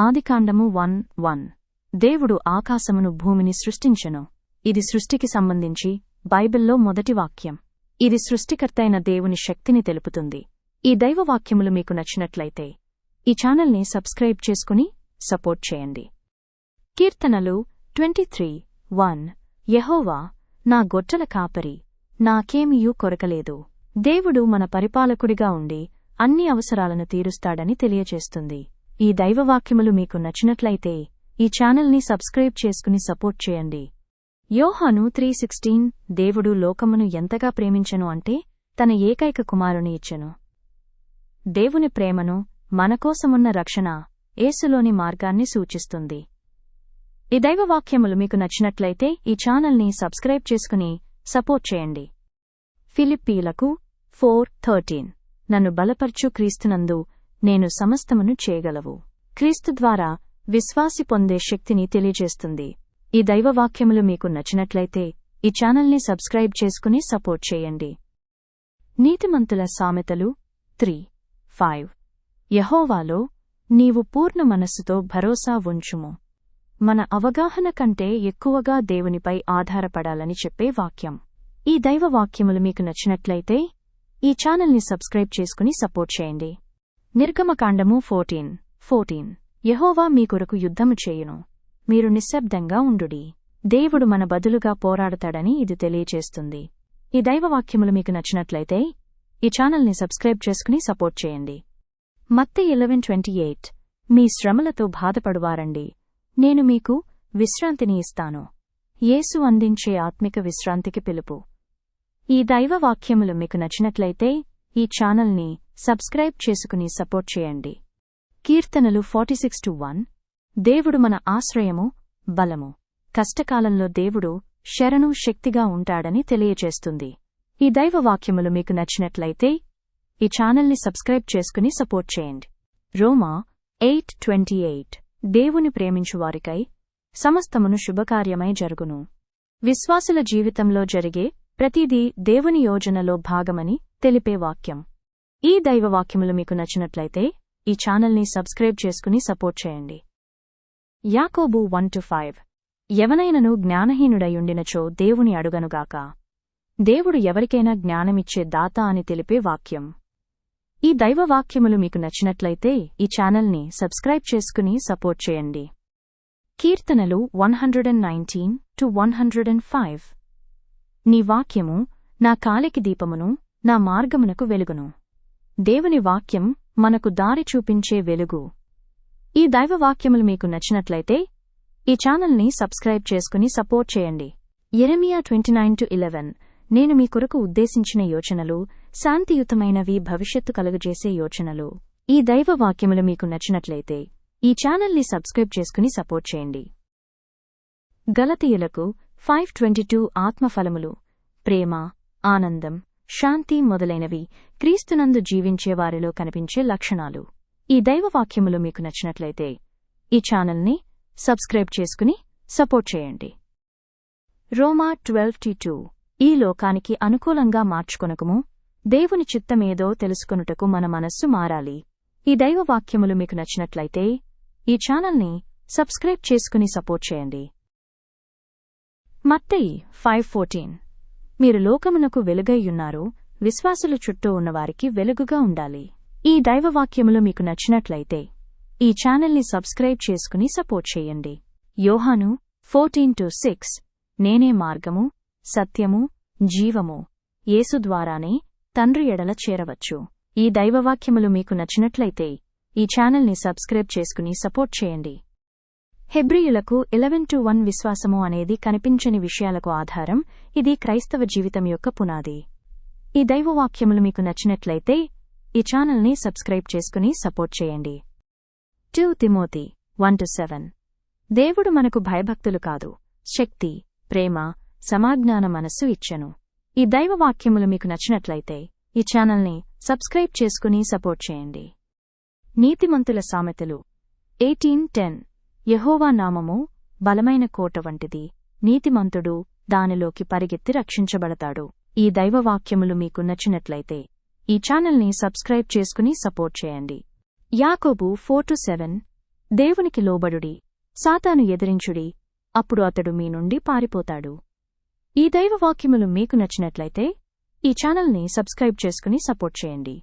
ఆదికాండము 1:1 దేవుడు ఆకాశమును భూమిని సృష్టించెను. ఇది సృష్టికి సంబంధించి బైబిల్లో మొదటి వాక్యం. ఇది సృష్టికర్తైన దేవుని శక్తిని తెలుపుతుంది. ఈ దైవవాక్యములు మీకు నచ్చినట్లయితే ఈ ఛానల్ని సబ్స్క్రైబ్ చేసుకుని సపోర్ట్ చేయండి. కీర్తనలు 23:1 యెహోవా నా గొర్రెల కాపరి, నాకేమియూ కొరకలేదు. దేవుడు మన పరిపాలకుడిగా ఉండి అన్ని అవసరాలను తీరుస్తాడని తెలియచేస్తుంది. ఈ దైవవాక్యములు మీకు నచ్చినట్లయితే ఈ ఛానల్ని సబ్స్క్రైబ్ చేసుకుని సపోర్ట్ చేయండి. యోహాను 3:16 దేవుడు లోకమును ఎంతగా ప్రేమించెను అంటే తన ఏకైక కుమారుని ఇచ్చెను. దేవుని ప్రేమను, మనకోసమున్న రక్షణ, యేసులోని మార్గాన్ని సూచిస్తుంది. ఈ దైవవాక్యములు మీకు నచ్చినట్లయితే ఈ ఛానల్ని సబ్స్క్రైబ్ చేసుకుని సపోర్ట్ చేయండి. ఫిలిప్పీలకు 4:13 నన్ను బలపర్చు క్రీస్తునందు నేను సమస్తమును చేయగలవు. క్రీస్తు ద్వారా విశ్వాసి పొందే శక్తిని తెలియజేస్తుంది. ఈ దైవవాక్యములు మీకు నచ్చినట్లయితే ఈ ఛానల్ని సబ్స్క్రైబ్ చేసుకుని సపోర్ట్ చేయండి. నీతిమంతుల సామెతలు 3:5 యెహోవాలో నీవు పూర్ణ మనస్సుతో భరోసా ఉంచుము. మన అవగాహన కంటే ఎక్కువగా దేవునిపై ఆధారపడాలని చెప్పే వాక్యం. ఈ దైవవాక్యములు మీకు నచ్చినట్లయితే ఈ ఛానల్ని సబ్స్క్రైబ్ చేసుకుని సపోర్ట్ చేయండి. నిర్గమకాండము 14:14 యెహోవా మీ కొరకు యుద్ధము చేయును, మీరు నిశ్శబ్దంగా ఉండుడి. దేవుడు మన బదులుగా పోరాడతాడని ఇది తెలియచేస్తుంది. ఈ దైవవాక్యములు మీకు నచ్చినట్లయితే ఈ ఛానల్ని సబ్స్క్రైబ్ చేసుకుని సపోర్ట్ చేయండి. మత్తయి 11:28 మీ శ్రమలతో బాధపడువారండి, నేను మీకు విశ్రాంతిని ఇస్తాను. యేసు అందించే ఆత్మిక విశ్రాంతికి పిలుపు. ఈ దైవవాక్యములు మీకు నచ్చినట్లయితే ఈ ఛానల్ని సబ్స్క్రైబ్ చేసుకుని సపోర్ట్ చేయండి. కీర్తనలు 46:1 దేవుడు మన ఆశ్రయము, బలము. కష్టకాలంలో దేవుడు శరణు, శక్తిగా ఉంటాడని తెలియచేస్తుంది. ఈ దైవవాక్యములు మీకు నచ్చినట్లయితే ఈ ఛానల్ని సబ్స్క్రైబ్ చేసుకుని సపోర్ట్ చేయండి. రోమా 8:28 దేవుని ప్రేమించువారికై సమస్తమును శుభకార్యమై జరుగును. విశ్వాసుల జీవితంలో జరిగే ప్రతిదీ దేవుని యోజనలో భాగమని తెలిపే వాక్యం. ఈ దైవవాక్యములు మీకు నచ్చినట్లయితే ఈ ఛానల్ని సబ్స్క్రైబ్ చేసుకుని సపోర్ట్ చేయండి. యాకోబు 1:5 ఎవనైనను జ్ఞానహీనుడయుండినచో దేవుని అడుగనుగాక. దేవుడు ఎవరికైనా జ్ఞానమిచ్చే దాత అని తెలిపే వాక్యం. ఈ దైవవాక్యములు మీకు నచ్చినట్లయితే ఈ ఛానల్ని సబ్స్క్రైబ్ చేసుకుని సపోర్ట్ చేయండి. కీర్తనలు 119:105 నీ వాక్యము నా కాలికి దీపమును, నా మార్గమునకు వెలుగును. దేవుని వాక్యం మనకు దారి చూపించే వెలుగు. ఈ దైవవాక్యములు మీకు నచ్చినట్లయితే ఈ ఛానల్ని సబ్స్క్రైబ్ చేసుకుని సపోర్ట్ చేయండి. యెరెమీయా 29:11 నేను మీ కొరకు ఉద్దేశించిన యోచనలు శాంతియుతమైనవి, భవిష్యత్తు కలుగజేసే యోచనలు. ఈ దైవవాక్యములు మీకు నచ్చినట్లయితే ఈ ఛానల్ని సబ్స్క్రైబ్ చేసుకుని సపోర్ట్ చేయండి. గలతీయులకు 5:22 ఆత్మఫలములు ప్రేమ, ఆనందం, శాంతి మొదలైనవి క్రీస్తునందు జీవించేవారిలో కనిపించే లక్షణాలు. ఈ దైవవాక్యములు మీకు నచ్చినట్లయితే ఈ ఛానల్ని సబ్స్క్రైబ్ చేసుకుని సపోర్ట్ చేయండి. రోమా 12:2 ఈ లోకానికి అనుకూలంగా మార్చుకొనకుము, దేవుని చిత్తమేదో తెలుసుకొనుటకు మన మనస్సు మారాలి. ఈ దైవవాక్యములు మీకు నచ్చినట్లయితే ఈ ఛానల్ని సబ్స్క్రైబ్ చేసుకుని సపోర్ట్ చేయండి. మత్తయి 5:14 మీరు లోకమునకు వెలుగైయున్నారు, విశ్వాసుల చుట్టూ ఉన్నవారికి వెలుగుగా ఉండాలి. ఈ దైవవాక్యములు మీకు నచ్చినట్లయితే ఈ ఛానల్ని సబ్స్క్రైబ్ చేసుకుని సపోర్ట్ చేయండి. యోహాను 14:6 నేనే మార్గము, సత్యము, జీవము. యేసు ద్వారానే తండ్రి ఎడల చేరవచ్చు. ఈ దైవవాక్యములు మీకు నచ్చినట్లయితే ఈ ఛానల్ని సబ్స్క్రైబ్ చేసుకుని సపోర్ట్ చేయండి. హెబ్రీయులకు 11:1 విశ్వాసము అనేది కనిపించని విషయాలకు ఆధారం. ఇది క్రైస్తవ జీవితం యొక్క పునాది. ఈ దైవవాక్యములు మీకు నచ్చినట్లయితే ఈ ఛానల్ని సబ్స్క్రైబ్ చేసుకుని సపోర్ట్ చేయండి. 2 తిమోతి 1:7 దేవుడు మనకు భయభక్తులు కాదు, శక్తి, ప్రేమ, సమాజ్ఞాన మనస్సు ఇచ్చెను. ఈ దైవవాక్యములు మీకు నచ్చినట్లయితే ఈ ఛానల్ని సబ్స్క్రైబ్ చేసుకుని సపోర్ట్ చేయండి. నీతిమంతుల సామెతలు 18:10 యెహోవా నామము బలమైన కోట వంటిది, నీతిమంతుడు దానిలోకి పరిగెత్తి రక్షించబడతాడు. ఈ దైవవాక్యములు మీకు నచ్చినట్లయితే ఈ ఛానల్ని సబ్స్క్రైబ్ చేసుకుని సపోర్ట్ చేయండి. యాకోబు 4-7 దేవునికి లోబడుడి, సాతాను ఎదిరించుడి, అప్పుడు అతడు మీ నుండి పారిపోతాడు. ఈ దైవవాక్యములు మీకు నచ్చినట్లయితే ఈ ఛానల్ని సబ్స్క్రైబ్ చేసుకుని సపోర్ట్ చేయండి.